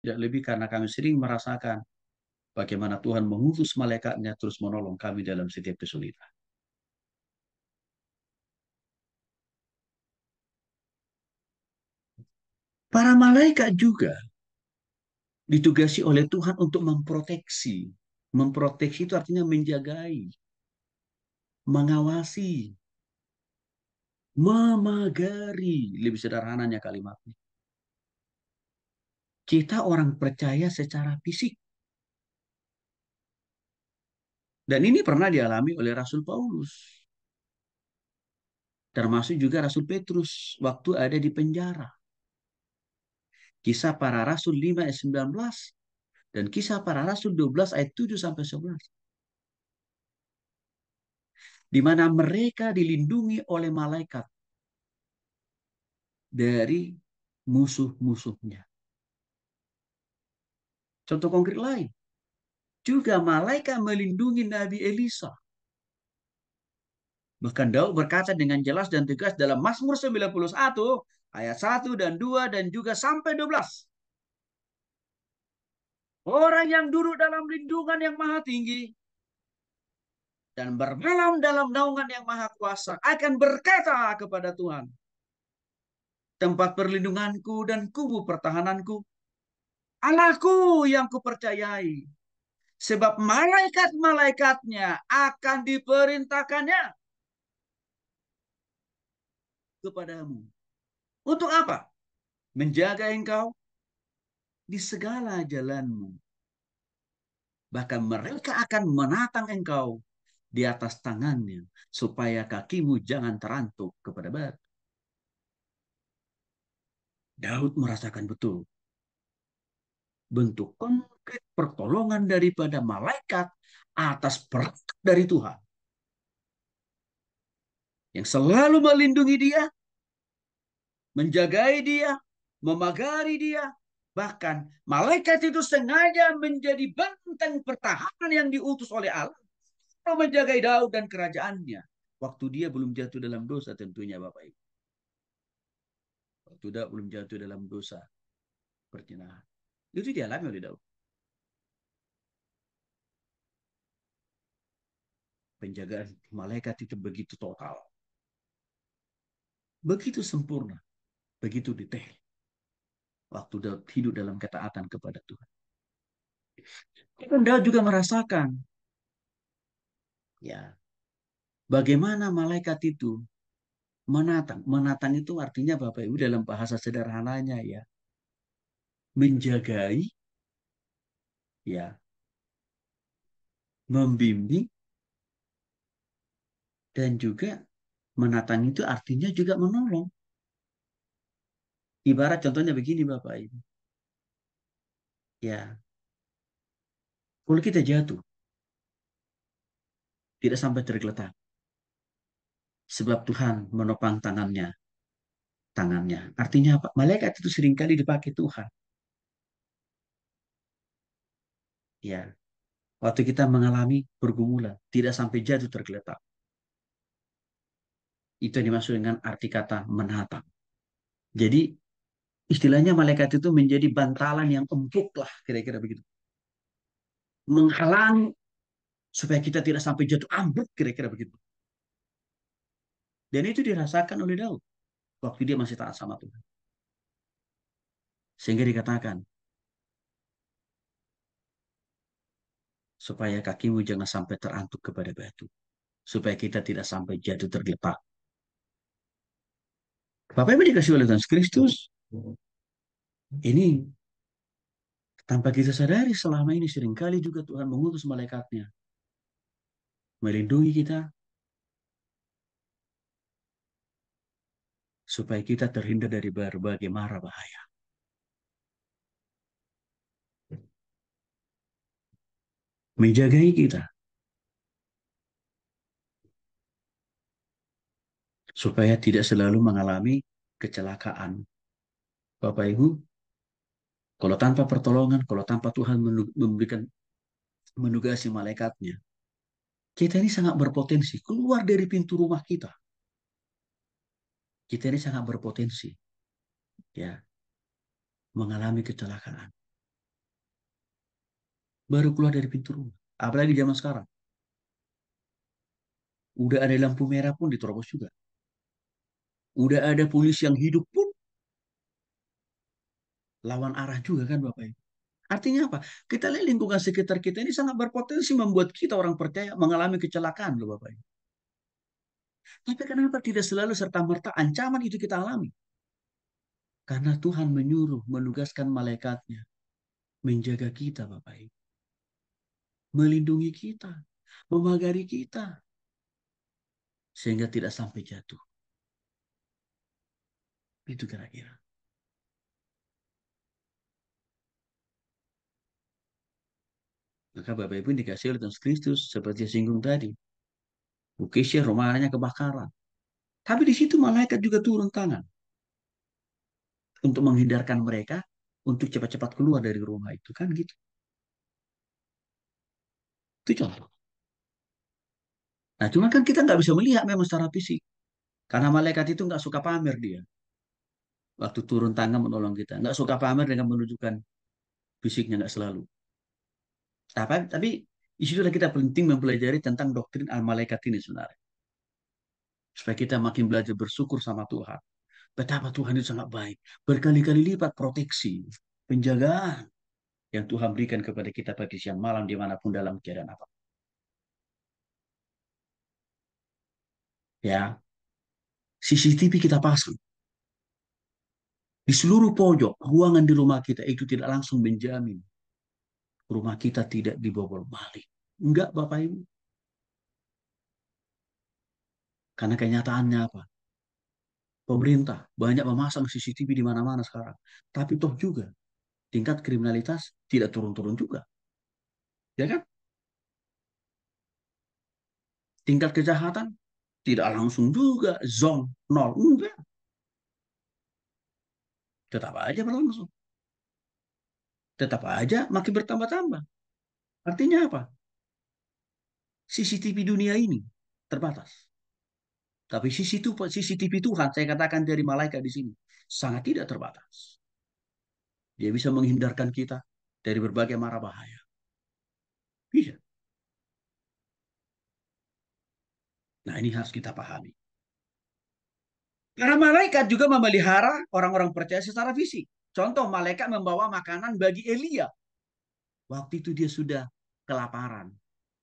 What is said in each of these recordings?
Tidak lebih karena kami sering merasakan bagaimana Tuhan mengutus malaikatnya terus menolong kami dalam setiap kesulitan. Para malaikat juga ditugasi oleh Tuhan untuk memproteksi. Memproteksi itu artinya menjagai, mengawasi, memagari. Lebih sederhananya kalimatnya. Kita orang percaya secara fisik. Dan ini pernah dialami oleh Rasul Paulus. Termasuk juga Rasul Petrus waktu ada di penjara. Kisah para Rasul 5 ayat 19 dan Kisah para Rasul 12 ayat 7 sampai 11. Di mana mereka dilindungi oleh malaikat dari musuh-musuhnya. Contoh konkret lain, juga malaikat melindungi Nabi Elisa. Bahkan Daud berkata dengan jelas dan tegas dalam Mazmur 91 ayat 1 dan 2 dan juga sampai 12. Orang yang duduk dalam lindungan yang maha tinggi dan bermalam dalam naungan yang maha kuasa akan berkata kepada Tuhan, tempat perlindunganku dan kubu pertahananku, Allahku yang kupercayai. Sebab malaikat-malaikatnya akan diperintahkannya kepadamu. Untuk apa? Menjaga engkau di segala jalanmu. Bahkan mereka akan menatang engkau di atas tangannya, supaya kakimu jangan terantuk kepada batu. Daud merasakan betul bentuk konkret pertolongan daripada malaikat atas perintah dari Tuhan. Yang selalu melindungi dia, menjagai dia, memagari dia. Bahkan malaikat itu sengaja menjadi benteng pertahanan yang diutus oleh Allah untuk menjaga Daud dan kerajaannya. Waktu dia belum jatuh dalam dosa tentunya Bapak Ibu. Waktu Daud belum jatuh dalam dosa perzinahan. Itu dialami oleh Daud. Penjagaan malaikat itu begitu total. Begitu sempurna. Begitu detail. Waktu Daud hidup dalam ketaatan kepada Tuhan. Dan Daud juga merasakan ya bagaimana malaikat itu menatang. Menatang itu artinya Bapak Ibu dalam bahasa sederhananya ya. Menjagai, ya, membimbing, dan juga menatang itu artinya juga menolong. Ibarat contohnya begini Bapak Ibu. Ya, kalau kita jatuh, tidak sampai tergeletak. Sebab Tuhan menopang tangannya. Artinya apa? Malaikat itu seringkali dipakai Tuhan. Ya, waktu kita mengalami pergumulan, tidak sampai jatuh tergeletak. Itu yang dimaksud dengan arti kata menatang. Jadi istilahnya malaikat itu menjadi bantalan yang empuk lah, kira-kira begitu. Menghalangi supaya kita tidak sampai jatuh ambruk, kira-kira begitu. Dan itu dirasakan oleh Daud waktu dia masih taat sama Tuhan. Sehingga dikatakan, supaya kakimu jangan sampai terantuk kepada batu. Supaya kita tidak sampai jatuh tergeletak. Bapak Ibu dikasih oleh Tuhan Kristus. Ini tanpa kita sadari selama ini seringkali juga Tuhan mengutus malaikatnya. Melindungi kita. Supaya kita terhindar dari berbagai mara bahaya. Menjagai kita. Supaya tidak selalu mengalami kecelakaan. Bapak Ibu, kalau tanpa pertolongan, kalau tanpa Tuhan memberikan menugasi malaikatnya, kita ini sangat berpotensi keluar dari pintu rumah kita. Kita ini sangat berpotensi ya mengalami kecelakaan. baru keluar dari pintu rumah. Apalagi zaman sekarang. Udah ada lampu merah pun diterobos juga. Udah ada polisi yang hidup pun lawan arah juga kan Bapak Ibu. Artinya apa? Kita lihat lingkungan sekitar kita ini sangat berpotensi membuat kita orang percaya mengalami kecelakaan loh Bapak Ibu. Tapi kenapa tidak selalu serta-merta ancaman itu kita alami? Karena Tuhan menyuruh, menugaskan malaikatnya menjaga kita Bapak Ibu. Melindungi kita, memagari kita. Sehingga tidak sampai jatuh. Itu kira-kira. Maka Bapak Ibu dikasih oleh Tuhan Kristus seperti yang singgung tadi. Bukisnya rumahnya kebakaran. Tapi di situ malaikat juga turun tangan untuk menghindarkan mereka untuk cepat-cepat keluar dari rumah itu kan gitu. Itu contoh. Nah, cuma kan kita nggak bisa melihat memang secara fisik. Karena malaikat itu nggak suka pamer dia. Waktu turun tangan menolong kita. Nggak suka pamer dengan menunjukkan fisiknya nggak selalu. Tapi disitulah kita penting mempelajari tentang doktrin al-malaikat ini sebenarnya. Supaya kita makin belajar bersyukur sama Tuhan. Betapa Tuhan itu sangat baik. Berkali-kali lipat proteksi, penjagaan yang Tuhan berikan kepada kita pagi siang malam dimanapun dalam keadaan apa. Ya, CCTV kita pasang di seluruh pojok ruangan di rumah kita itu tidak langsung menjamin rumah kita tidak dibobol maling. Enggak, Bapak Ibu. Karena kenyataannya apa? Pemerintah banyak memasang CCTV di mana-mana sekarang. Tapi toh juga tingkat kriminalitas tidak turun-turun juga. Ya kan? Tingkat kejahatan tidak langsung juga zong nol. Enggak. Tetap aja berlangsung. Tetap aja makin bertambah-tambah. Artinya apa? CCTV dunia ini terbatas. Tapi CCTV Tuhan, saya katakan dari malaikat di sini, sangat tidak terbatas. Dia bisa menghindarkan kita dari berbagai mara bahaya. Bisa. Nah ini harus kita pahami. Karena malaikat juga memelihara orang-orang percaya secara fisik. Contoh, malaikat membawa makanan bagi Elia. Waktu itu dia sudah kelaparan.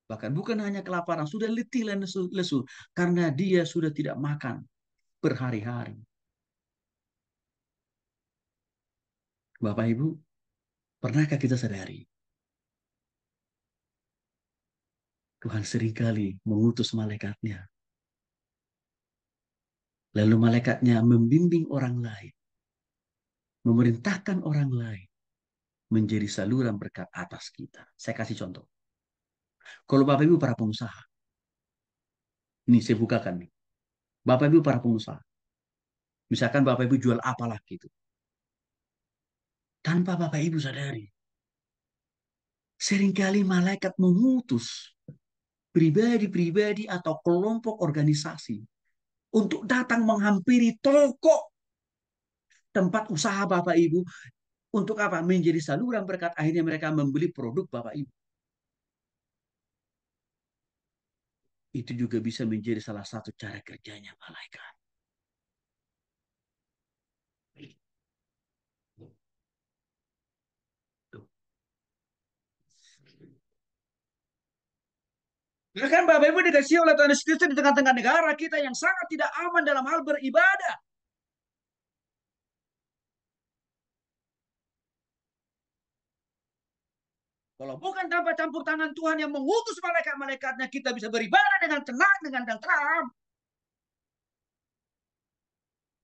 Bahkan bukan hanya kelaparan, sudah letih dan lesu. Karena dia sudah tidak makan berhari-hari. Bapak Ibu, pernahkah kita sadari Tuhan seringkali mengutus malaikatnya. Lalu malaikatnya membimbing orang lain, memerintahkan orang lain menjadi saluran berkat atas kita. Saya kasih contoh. Kalau Bapak Ibu para pengusaha, ini saya bukakan nih. Bapak Ibu para pengusaha, misalkan Bapak Ibu jual apalah gitu. Tanpa Bapak Ibu sadari, seringkali malaikat mengutus pribadi-pribadi atau kelompok organisasi untuk datang menghampiri toko tempat usaha Bapak Ibu. Untuk apa? Menjadi saluran berkat akhirnya mereka membeli produk Bapak Ibu. Itu juga bisa menjadi salah satu cara kerjanya malaikat. Bahkan Bapak Ibu dikasih oleh Tuhan Yesus Kristus di tengah-tengah negara kita yang sangat tidak aman dalam hal beribadah. Kalau bukan tanpa campur tangan Tuhan yang mengutus malaikat-malaikatnya, kita bisa beribadah dengan tenang, dengan tentram.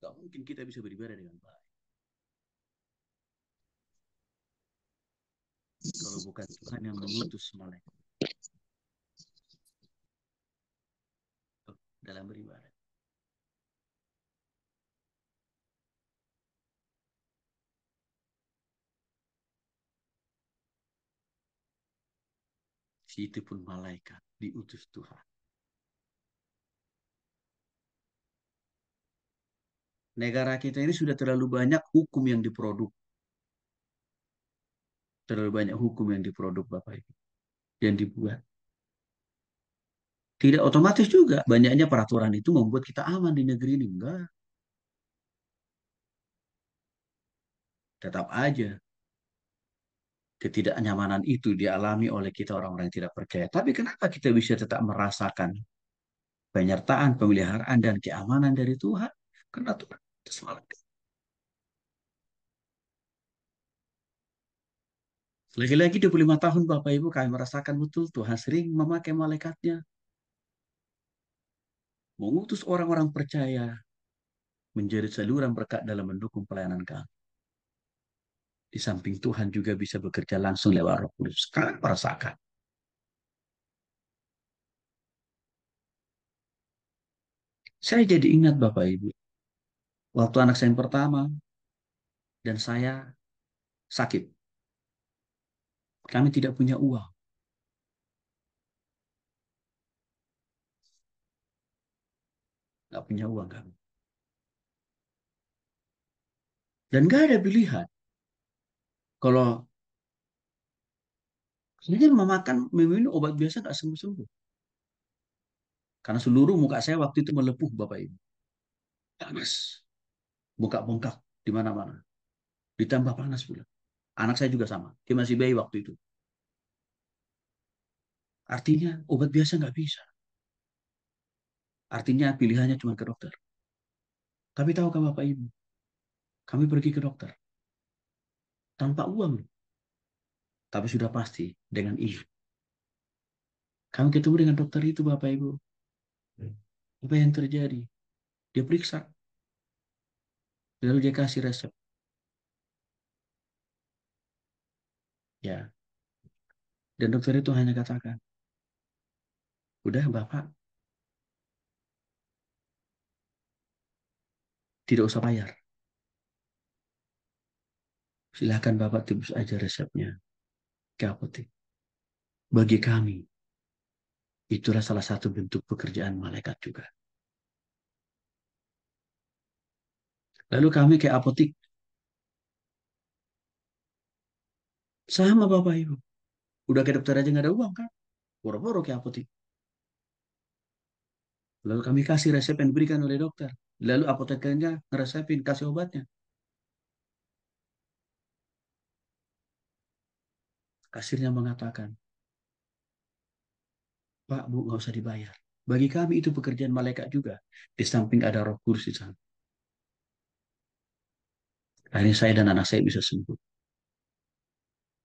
Gak mungkin kita bisa beribadah dengan baik. Kalau bukan Tuhan yang mengutus malaikat dalam beribadah. Itu pun malaikat diutus Tuhan. Negara kita ini sudah terlalu banyak hukum yang diproduk. Terlalu banyak hukum yang diproduk Bapak Ibu, yang dibuat. Tidak otomatis juga banyaknya peraturan itu membuat kita aman di negeri ini. Enggak, tetap aja ketidaknyamanan itu dialami oleh kita orang-orang yang tidak percaya. Tapi kenapa kita bisa tetap merasakan penyertaan, pemeliharaan, dan keamanan dari Tuhan? Karena Tuhan itu semalam. Lagi-lagi 25 tahun Bapak Ibu kami merasakan betul Tuhan sering memakai malaikatnya mengutus orang-orang percaya menjadi saluran berkat dalam mendukung pelayanan kami. Di samping Tuhan juga bisa bekerja langsung lewat Roh Kudus. Kalian merasakan. Saya jadi ingat Bapak Ibu, waktu anak saya yang pertama dan saya sakit. Kami tidak punya uang. Nggak punya uang kami. Dan nggak ada pilihan. Kalau saya memakan, meminum obat biasa nggak sembuh-sembuh. Karena seluruh muka saya waktu itu melepuh Bapak Ibu. Panas. Bengkak-bengkak di mana-mana. Ditambah panas pula. Anak saya juga sama. Dia masih bayi waktu itu. Artinya obat biasa nggak bisa. Artinya pilihannya cuma ke dokter. Tapi tahukah Bapak Ibu? Kami pergi ke dokter. Tanpa uang. Tapi sudah pasti dengan ini. Kami ketemu dengan dokter itu Bapak Ibu. Apa yang terjadi? Dia periksa. Lalu dia kasih resep. Ya. Dan dokter itu hanya katakan, udah Bapak tidak usah bayar. Silahkan Bapak tebus aja resepnya ke apotek. Bagi kami, itulah salah satu bentuk pekerjaan malaikat juga. Lalu kami ke apotek. Sama Bapak Ibu. Udah ke dokter aja nggak ada uang kan? Boro-boro ke apotek. Lalu kami kasih resep yang diberikan oleh dokter. Lalu apotekernya ngeresepin, kasih obatnya. Kasirnya mengatakan, Pak, Bu, nggak usah dibayar. Bagi kami itu pekerjaan malaikat juga. Di samping ada Roh Kudus di sana. Akhirnya saya dan anak saya bisa sembuh.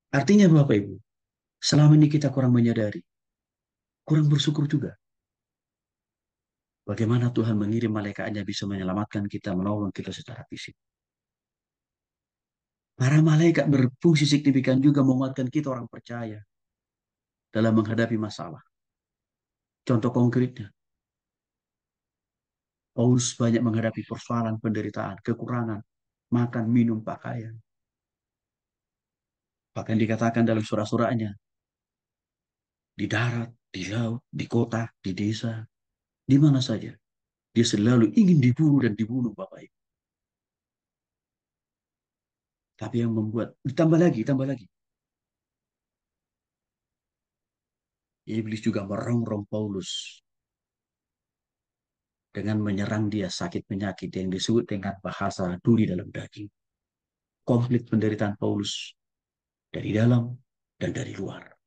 Artinya Bapak Ibu, selama ini kita kurang menyadari, kurang bersyukur juga. Bagaimana Tuhan mengirim malaikatnya bisa menyelamatkan kita, menolong kita secara fisik. Para malaikat berfungsi signifikan juga menguatkan kita orang percaya dalam menghadapi masalah. Contoh konkretnya, Paulus banyak menghadapi persoalan penderitaan, kekurangan, makan, minum, pakaian. Bahkan dikatakan dalam surah-surahnya, di darat, di laut, di kota, di desa, di mana saja. Dia selalu ingin dibunuh dan dibunuh Bapak Ibu. Tapi yang membuat, ditambah lagi. Iblis juga merongrong Paulus dengan menyerang dia sakit penyakit yang disebut dengan bahasa duri dalam daging. Konflik penderitaan Paulus dari dalam dan dari luar.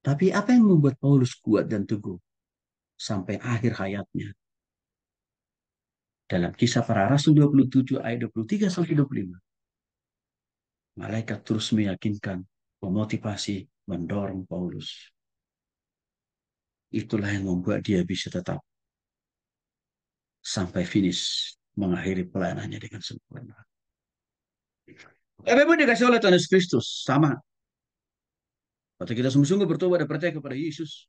Tapi apa yang membuat Paulus kuat dan teguh sampai akhir hayatnya? Dalam kisah para Rasul 27 ayat 23 sampai 25. Malaikat terus meyakinkan, memotivasi, mendorong Paulus. Itulah yang membuat dia bisa tetap sampai finish mengakhiri pelayanannya dengan sempurna. Tapi pun dikasih oleh Tuhan Yesus Kristus sama. Waktu kita sungguh-sungguh bertobat dan percaya kepada Yesus,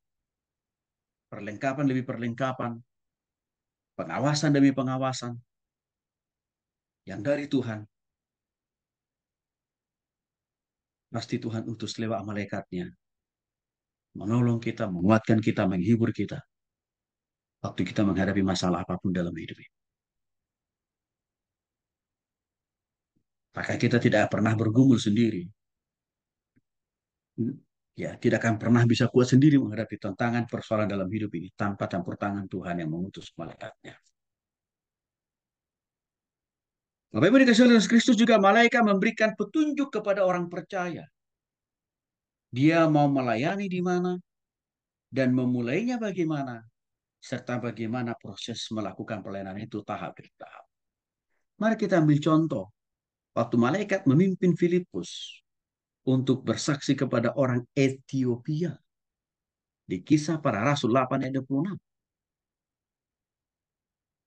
perlengkapan demi perlengkapan, pengawasan demi pengawasan yang dari Tuhan, pasti Tuhan utus lewat malaikatnya, menolong kita, menguatkan kita, menghibur kita, waktu kita menghadapi masalah apapun dalam hidup ini. Maka kita tidak pernah bergumul sendiri. Ya, tidak akan pernah bisa kuat sendiri menghadapi tantangan persoalan dalam hidup ini tanpa campur tangan Tuhan yang mengutus malaikatnya. Bapak Ibu dikasih oleh Yesus Kristus juga malaikat memberikan petunjuk kepada orang percaya. Dia mau melayani di mana dan memulainya bagaimana, serta bagaimana proses melakukan pelayanan itu tahap demi tahap. Mari kita ambil contoh. Waktu malaikat memimpin Filipus untuk bersaksi kepada orang Ethiopia di Kisah Para Rasul 8 ayat 26.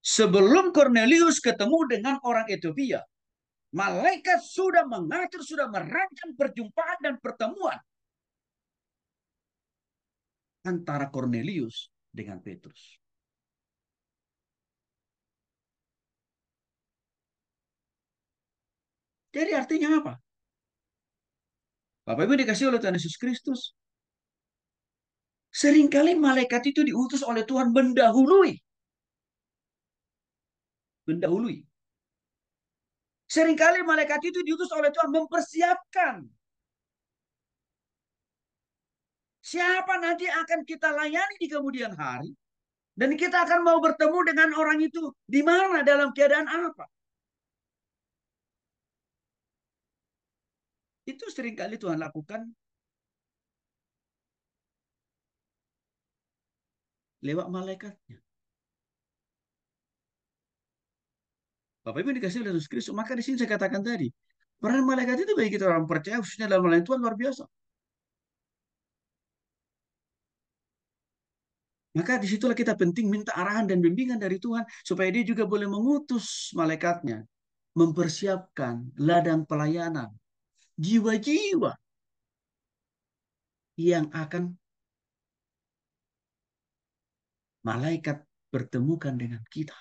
Sebelum Cornelius ketemu dengan orang Ethiopia, malaikat sudah mengatur, sudah merancang perjumpaan dan pertemuan antara Cornelius dengan Petrus. Jadi artinya apa? Bapak Ibu dikasih oleh Tuhan Yesus Kristus. Seringkali malaikat itu diutus oleh Tuhan mendahului. Mendahului. Seringkali malaikat itu diutus oleh Tuhan mempersiapkan. Siapa nanti akan kita layani di kemudian hari. Dan kita akan mau bertemu dengan orang itu di mana, dalam keadaan apa. Itu seringkali Tuhan lakukan lewat malaikatnya. Bapak Ibu dikasih oleh Yesus Kristus. Maka di sini saya katakan tadi, peran malaikat itu bagi kita orang percaya, khususnya dalam melayani Tuhan, luar biasa. Maka disitulah kita penting minta arahan dan bimbingan dari Tuhan, supaya dia juga boleh mengutus malaikatnya, mempersiapkan ladang pelayanan, jiwa-jiwa yang akan malaikat pertemukan dengan kita.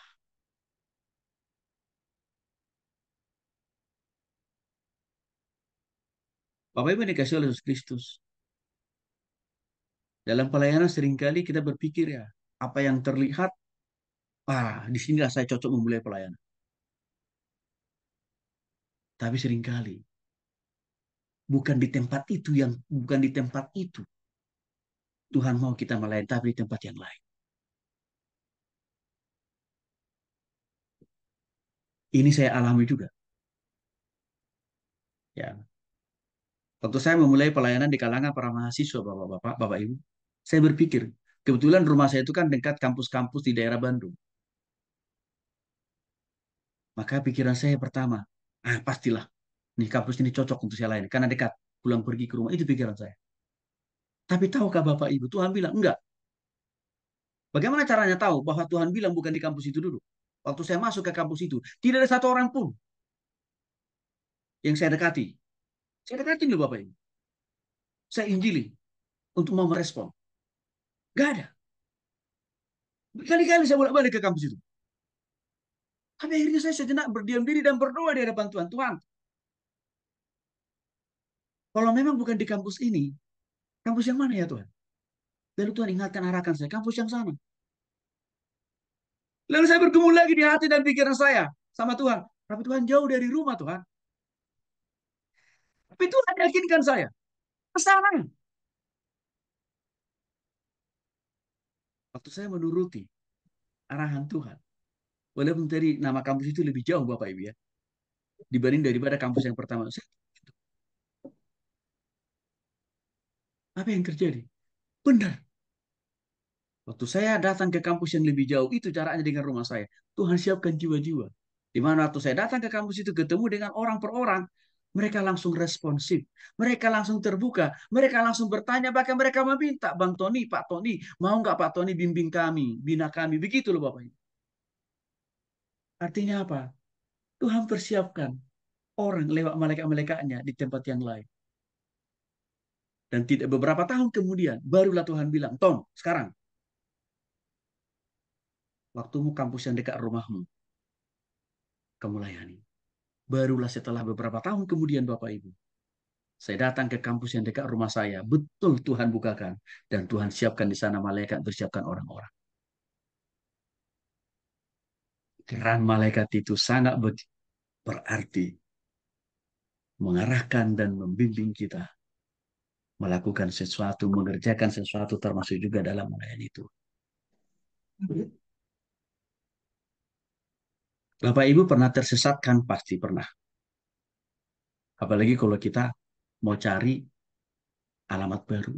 Bapak Ibu dikasih oleh Yesus Kristus. Dalam pelayanan seringkali kita berpikir ya, apa yang terlihat, disinilah saya cocok memulai pelayanan. Tapi seringkali bukan di tempat itu Tuhan mau kita melayani, tapi di tempat yang lain. Ini saya alami juga. Ya, waktu saya memulai pelayanan di kalangan para mahasiswa, bapak-bapak, bapak ibu, saya berpikir, kebetulan rumah saya itu kan dekat kampus-kampus di daerah Bandung. Maka pikiran saya pertama, pastilah, nih kampus ini cocok untuk saya layani, karena dekat, pulang pergi ke rumah, itu pikiran saya. Tapi tahukah bapak ibu, Tuhan bilang, enggak. Bagaimana caranya tahu bahwa Tuhan bilang bukan di kampus itu dulu? Waktu saya masuk ke kampus itu, tidak ada satu orang pun yang saya dekati. Saya dekati loh bapak ibu. Saya injili untuk mau merespon. Gak ada. Kali-kali saya bolak-balik ke kampus itu. Tapi akhirnya saya sejenak berdiam diri dan berdoa di hadapan Tuhan. Tuhan, kalau memang bukan di kampus ini, kampus yang mana ya Tuhan? Lalu Tuhan ingatkan, arahkan saya, kampus yang sana. Lalu saya bergumul lagi di hati dan pikiran saya sama Tuhan. Tapi Tuhan, jauh dari rumah Tuhan. Tapi Tuhan yakinkan saya, ke sana. Waktu saya menuruti arahan Tuhan. Walaupun tadi nama kampus itu lebih jauh Bapak Ibu ya, dibanding daripada kampus yang pertama. Apa yang terjadi? Benar. Waktu saya datang ke kampus yang lebih jauh, itu jaraknya dengan rumah saya. Tuhan siapkan jiwa-jiwa. Di mana waktu saya datang ke kampus itu ketemu dengan orang per orang, mereka langsung responsif. Mereka langsung terbuka. Mereka langsung bertanya, bahkan mereka meminta, Bang Tony, Pak Tony, mau nggak Pak Tony bimbing kami, bina kami. Begitu loh Bapak Ibu. Artinya apa? Tuhan persiapkan orang lewat malaikat-malaikatnya di tempat yang lain. Dan tidak beberapa tahun kemudian, barulah Tuhan bilang, Tom, sekarang, waktumu kampus yang dekat rumahmu, kamu layani. Barulah setelah beberapa tahun kemudian Bapak Ibu, saya datang ke kampus yang dekat rumah saya. Betul Tuhan bukakan. Dan Tuhan siapkan di sana malaikat, bersiapkan orang-orang. Peran malaikat itu sangat berarti. mengarahkan dan membimbing kita melakukan sesuatu, mengerjakan sesuatu termasuk juga dalam melayani itu. Bapak Ibu pernah tersesatkan? Pasti pernah. Apalagi kalau kita mau cari alamat baru.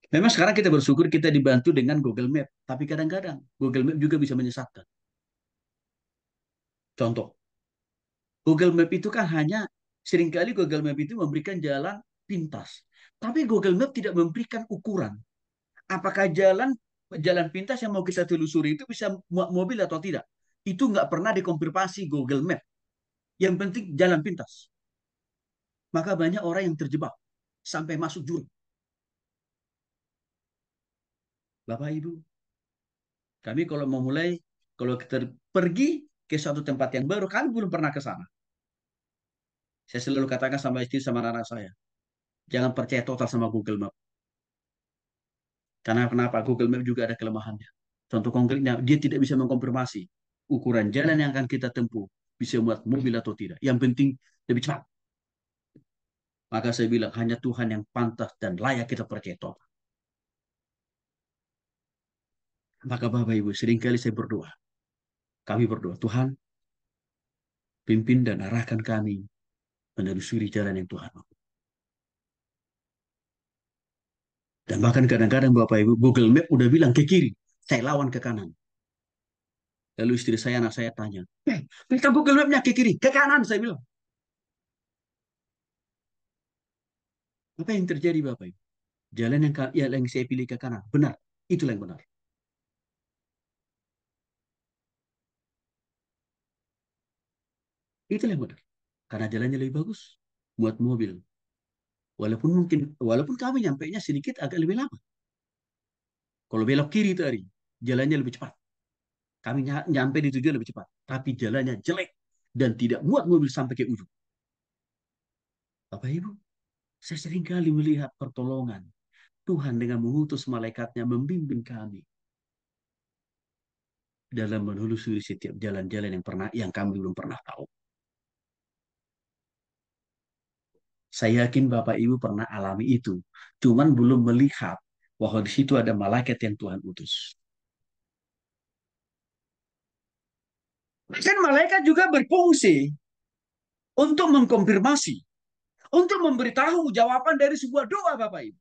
Memang sekarang kita bersyukur kita dibantu dengan Google Map, tapi kadang-kadang Google Map juga bisa menyesatkan. Contoh, Google Map itu kan hanya seringkali Google Map itu memberikan jalan pintas, tapi Google Map tidak memberikan ukuran. Apakah jalan pintas yang mau kita telusuri itu bisa muat mobil atau tidak? Itu nggak pernah dikonfirmasi Google Map. Yang penting jalan pintas. Maka banyak orang yang terjebak sampai masuk jurang. Bapak Ibu, kami kalau mau mulai, kalau kita pergi ke suatu tempat yang baru, kami belum pernah ke sana. Saya selalu katakan sama istri sama anak saya, jangan percaya total sama Google Map. Karena kenapa? Google Map juga ada kelemahannya. Contoh konkretnya, dia tidak bisa mengkonfirmasi ukuran jalan yang akan kita tempuh bisa muat mobil atau tidak. Yang penting lebih cepat. Maka saya bilang hanya Tuhan yang pantas dan layak kita percaya total. Maka Bapak Ibu, seringkali saya berdoa. Kami berdoa, Tuhan pimpin dan arahkan kami menelusuri jalan yang Tuhan mau. Dan bahkan kadang-kadang Bapak Ibu, Google Map udah bilang ke kiri, saya lawan ke kanan. Lalu istri saya, anak saya tanya, kita Google Map-nya ke kiri, ke kanan, saya bilang. Apa yang terjadi Bapak Ibu? Jalan yang saya pilih ke kanan, benar. Itulah yang benar. Itulah yang benar. Karena jalannya lebih bagus buat mobil. Walaupun kami nyampe nya sedikit agak lebih lama. Kalau belok kiri tadi, jalannya lebih cepat. Kami nyampe di tujuan lebih cepat. Tapi jalannya jelek dan tidak muat mobil sampai ke ujung. Bapak Ibu, saya sering kali melihat pertolongan Tuhan dengan mengutus malaikatnya membimbing kami dalam menelusuri setiap jalan-jalan yang kami belum pernah tahu. Saya yakin Bapak Ibu pernah alami itu, cuman belum melihat bahwa di situ ada malaikat yang Tuhan utus. Kan malaikat juga berfungsi untuk mengkonfirmasi, untuk memberitahu jawaban dari sebuah doa Bapak Ibu.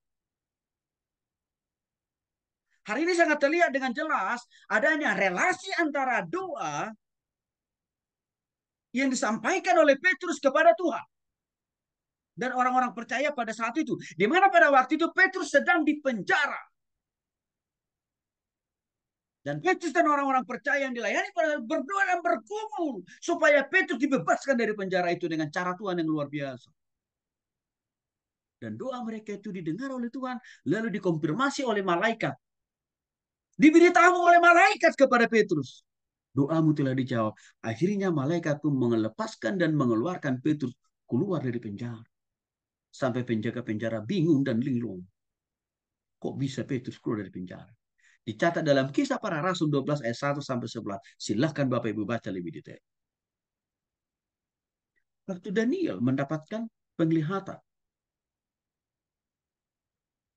Hari ini sangat terlihat dengan jelas adanya relasi antara doa yang disampaikan oleh Petrus kepada Tuhan dan orang-orang percaya pada saat itu. Di mana pada waktu itu Petrus sedang dipenjara. Dan Petrus dan orang-orang percaya yang dilayani berdoa dan bergumul supaya Petrus dibebaskan dari penjara itu dengan cara Tuhan yang luar biasa. Dan doa mereka itu didengar oleh Tuhan, lalu dikonfirmasi oleh malaikat. Diberitahu oleh malaikat kepada Petrus. Doamu telah dijawab. Akhirnya malaikat pun melepaskan dan mengeluarkan Petrus keluar dari penjara. Sampai penjaga penjara bingung dan linglung. Kok bisa Petrus keluar dari penjara? Dicatat dalam Kisah Para Rasul 12 ayat 1 sampai 11. Silahkan Bapak Ibu baca lebih detail. Waktu Daniel mendapatkan penglihatan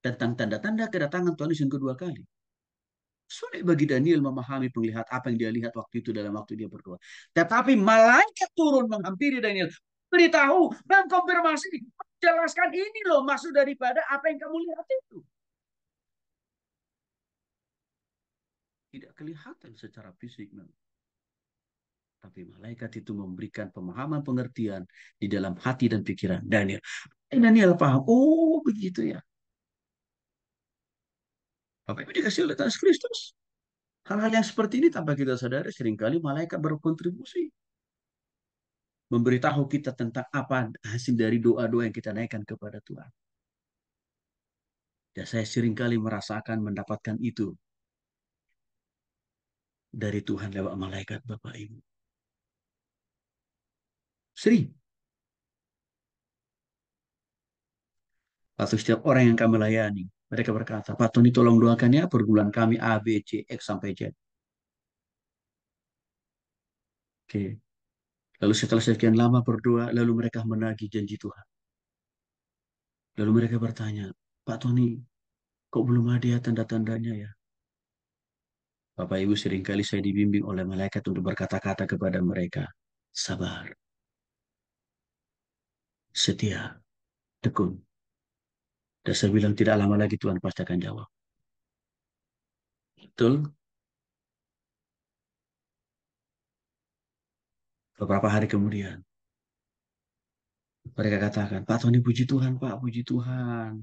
tentang tanda-tanda kedatangan Tuhan Yesus yang kedua kali. Sulit bagi Daniel memahami penglihat apa yang dia lihat waktu itu dalam waktu dia berdoa. Tetapi malaikat turun menghampiri Daniel. Beritahu, mengkonfirmasi, jelaskan ini loh maksud daripada apa yang kamu lihat itu. Tidak kelihatan secara fisik memang. Tapi malaikat itu memberikan pemahaman pengertian di dalam hati dan pikiran Daniel. Daniel paham, oh begitu ya. Bapak Ibu dikasih oleh Yesus Kristus. Hal-hal yang seperti ini tanpa kita sadari seringkali malaikat berkontribusi. Memberitahu kita tentang apa hasil dari doa-doa yang kita naikkan kepada Tuhan. Dan saya seringkali merasakan mendapatkan itu dari Tuhan lewat malaikat Bapak Ibu. Sering. Atau setiap orang yang kami layani, mereka berkata, Pak Tony tolong doakan ya pergumulan kami A, B, C, X sampai Z. Oke. Lalu setelah sekian lama berdoa, lalu mereka menagih janji Tuhan. Lalu mereka bertanya, Pak Tony, kok belum ada ya tanda-tandanya ya? Bapak Ibu, seringkali saya dibimbing oleh malaikat untuk berkata-kata kepada mereka. Sabar, setia, tekun. Dan saya bilang tidak lama lagi Tuhan pasti akan jawab. Betul? Beberapa hari kemudian, mereka katakan, Pak Tony puji Tuhan, Pak, puji Tuhan.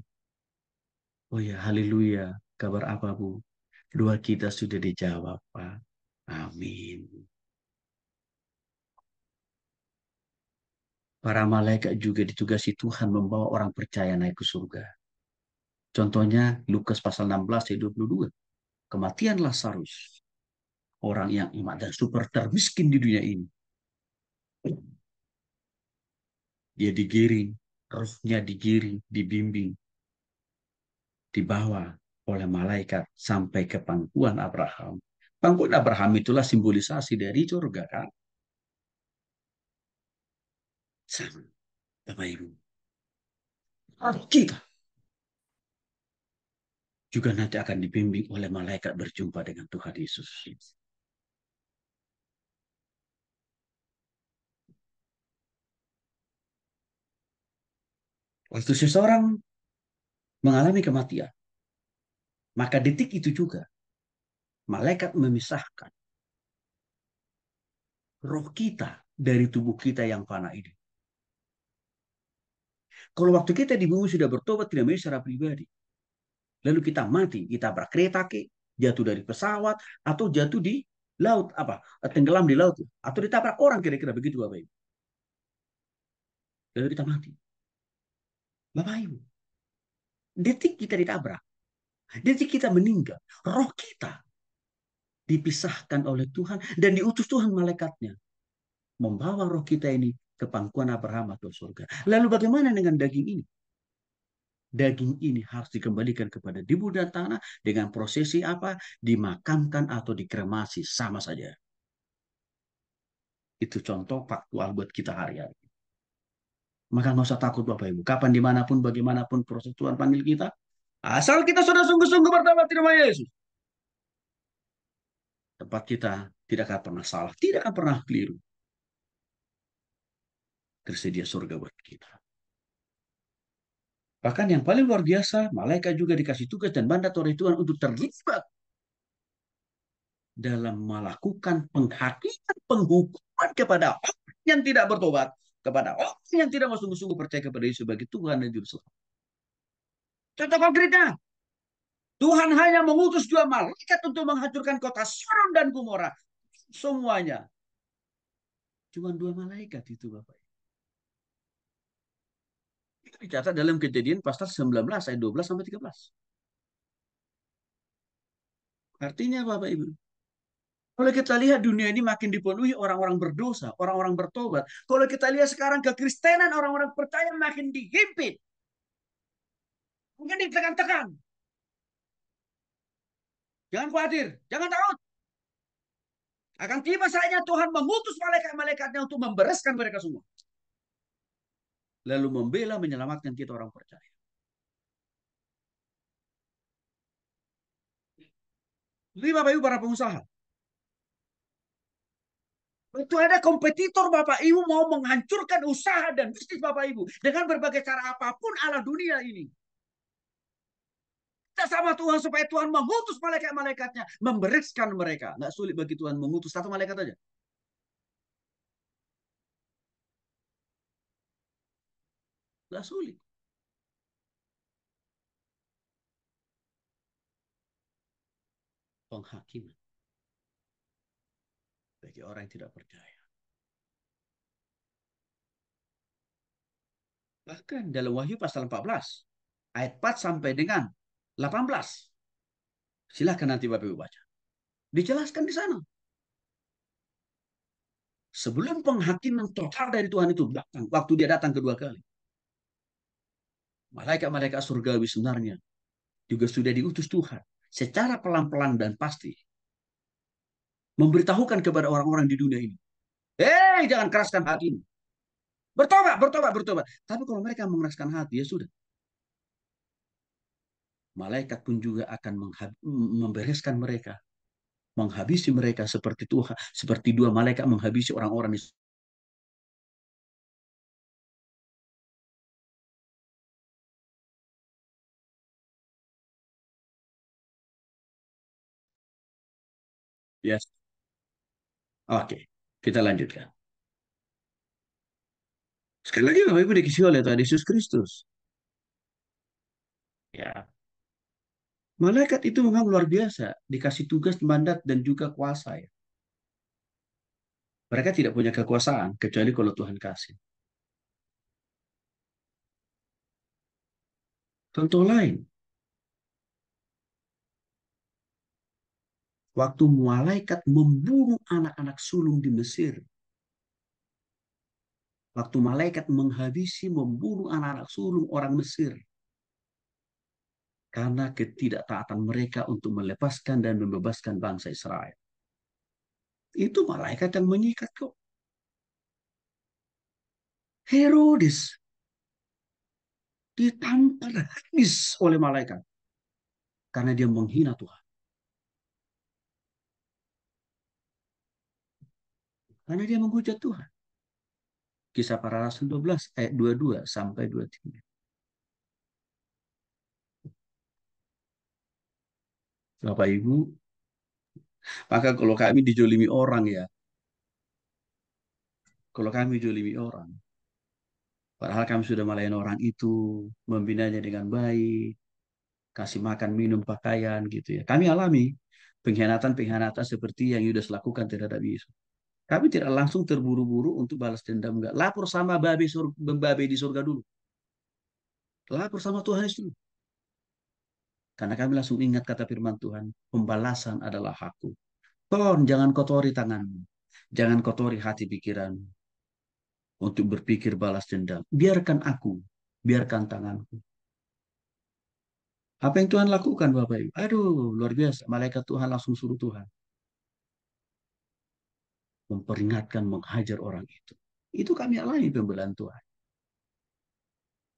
Oh ya, haleluya. Kabar apa, Bu? Doa kita sudah dijawab, Pak. Amin. Para malaikat juga ditugasi Tuhan membawa orang percaya naik ke surga. Contohnya Lukas pasal 16 ayat 22. Kematian Lazarus, orang yang iman dan super termiskin di dunia ini. Dia digiring, rohnya digiring, dibimbing, dibawa oleh malaikat sampai ke pangkuan Abraham. Pangkuan Abraham itulah simbolisasi dari surga kan. Sama, Bapak Ibu. Kita juga nanti akan dibimbing oleh malaikat berjumpa dengan Tuhan Yesus. Waktu seseorang mengalami kematian, maka detik itu juga malaikat memisahkan roh kita dari tubuh kita yang fana ini. Kalau waktu kita di bumi sudah bertobat tidak secara pribadi, lalu kita mati, kita berkereta ke, jatuh dari pesawat, atau jatuh di laut, apa tenggelam di laut, atau ditabrak orang kira-kira begitu Bapak Ibu. Lalu kita mati. Bapak Ibu, detik kita ditabrak, detik kita meninggal, roh kita dipisahkan oleh Tuhan dan diutus Tuhan malaikatnya membawa roh kita ini ke pangkuan Abraham atau surga. Lalu bagaimana dengan daging ini? Daging ini harus dikembalikan kepada debu dan tanah dengan prosesi apa? Dimakamkan atau dikremasi sama saja. Itu contoh faktual buat kita hari-hari. Maka nggak usah takut Bapak Ibu. Kapan dimanapun bagaimanapun proses Tuhan panggil kita. Asal kita sudah sungguh-sungguh bertobat di nama Yesus. Tempat kita tidak akan pernah salah. Tidak akan pernah keliru. Tersedia surga buat kita. Bahkan yang paling luar biasa, malaikat juga dikasih tugas dan mandat oleh Tuhan untuk terlibat dalam melakukan penghakiman, penghukuman kepada orang yang tidak bertobat, kepada orang yang tidak sungguh-sungguh percaya kepada Yesus sebagai Tuhan dan Juru Selamat. Contoh konkretnya, Tuhan hanya mengutus dua malaikat untuk menghancurkan kota Sodom dan Gomora. Semuanya. Cuma dua malaikat itu Bapak. Itu dicatat dalam Kejadian pasal 19 ayat 12 sampai 13. Artinya Bapak Ibu, kalau kita lihat dunia ini makin dipenuhi orang-orang berdosa, orang-orang bertobat. Kalau kita lihat sekarang kekristenan, orang-orang percaya makin dihimpit. Mungkin ditekan-tekan. Jangan khawatir, jangan takut. Akan tiba saatnya Tuhan mengutus malaikat-malaikatnya untuk membereskan mereka semua. Lalu membela, menyelamatkan kita orang percaya. Jadi Bapak Ibu para pengusaha. Itu ada kompetitor Bapak Ibu mau menghancurkan usaha dan bisnis Bapak Ibu. Dengan berbagai cara apapun ala dunia ini. Kita sama Tuhan supaya Tuhan mengutus malaikat-malaikatnya. Membereskan mereka. Nggak sulit bagi Tuhan mengutus satu malaikat aja. Nggak sulit. Penghakiman. Bagi orang yang tidak percaya. Bahkan dalam Wahyu pasal 14. Ayat 4 sampai dengan 18. Silahkan nanti Bapak Ibu baca. Dijelaskan di sana. Sebelum penghakiman total dari Tuhan itu datang. Waktu dia datang kedua kali. Malaikat-malaikat surgawi sebenarnya juga sudah diutus Tuhan. Secara pelan-pelan dan pasti. Memberitahukan kepada orang-orang di dunia ini. Jangan keraskan hatimu. Bertobat, bertobat, bertobat. Tapi kalau mereka mengeraskan hati, ya sudah. Malaikat pun juga akan membereskan mereka, menghabisi mereka seperti Tuhan, seperti dua malaikat menghabisi orang-orang di. Yes. Oke, kita lanjutkan. Sekali lagi Bapak Ibu dikasih oleh Tuhan Yesus Kristus. Ya. Malaikat itu memang luar biasa, dikasih tugas, mandat, dan juga kuasa. Ya. Mereka tidak punya kekuasaan, kecuali kalau Tuhan kasih. Contoh lain, waktu malaikat membunuh anak-anak sulung di Mesir, waktu malaikat menghabisi, membunuh anak-anak sulung orang Mesir, karena ketidaktaatan mereka untuk melepaskan dan membebaskan bangsa Israel. Itu malaikat yang menyikat kok. Herodes ditampar habis oleh malaikat karena dia menghina Tuhan. Karena dia menghujat Tuhan. Kisah para Rasul 12 ayat 22 sampai 23. Bapak Ibu, maka kalau kami dijolimi orang ya, kalau kami dijolimi orang, padahal kami sudah melayani orang itu, membinanya dengan baik, kasih makan, minum, pakaian gitu ya. Kami alami pengkhianatan-pengkhianatan seperti yang Yudas lakukan terhadap Yesus. Kami tidak langsung terburu-buru untuk balas dendam. Enggak. Lapor sama babe di surga dulu. Lapor sama Tuhan Yesus dulu. Karena kami langsung ingat kata firman Tuhan, pembalasan adalah hakku. Tolong jangan kotori tanganmu. Jangan kotori hati pikiranmu untuk berpikir balas dendam. Biarkan aku, biarkan tanganku. Apa yang Tuhan lakukan Bapak Ibu? Aduh, luar biasa. Malaikat Tuhan langsung suruh Tuhan memperingatkan, menghajar orang itu. Itu kami alami pembelaan Tuhan.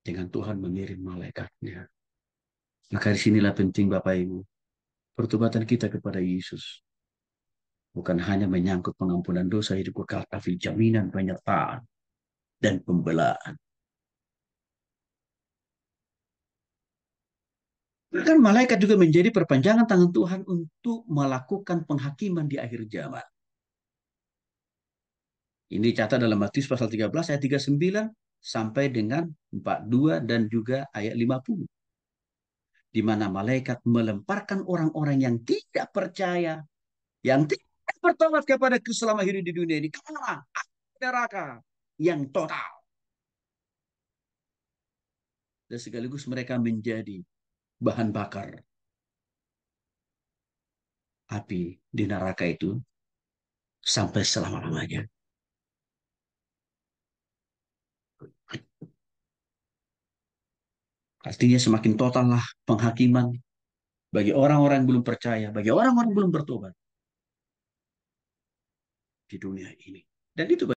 Dengan Tuhan mengirim malaikatnya. Maka disinilah penting Bapak Ibu. Pertobatan kita kepada Yesus. Bukan hanya menyangkut pengampunan dosa hidup kekal, tapi jaminan penyertaan dan pembelaan. Bahkan malaikat juga menjadi perpanjangan tangan Tuhan untuk melakukan penghakiman di akhir zaman. Ini catat dalam Matius pasal 13 ayat 39 sampai dengan 42 dan juga ayat 50. Di mana malaikat melemparkan orang-orang yang tidak percaya, yang tidak bertobat kepada keselamatan hidup di dunia ini ke neraka yang total. Dan sekaligus mereka menjadi bahan bakar api di neraka itu sampai selama-lamanya. Artinya semakin total lah penghakiman bagi orang-orang yang belum percaya, bagi orang-orang yang belum bertobat di dunia ini. Dan itu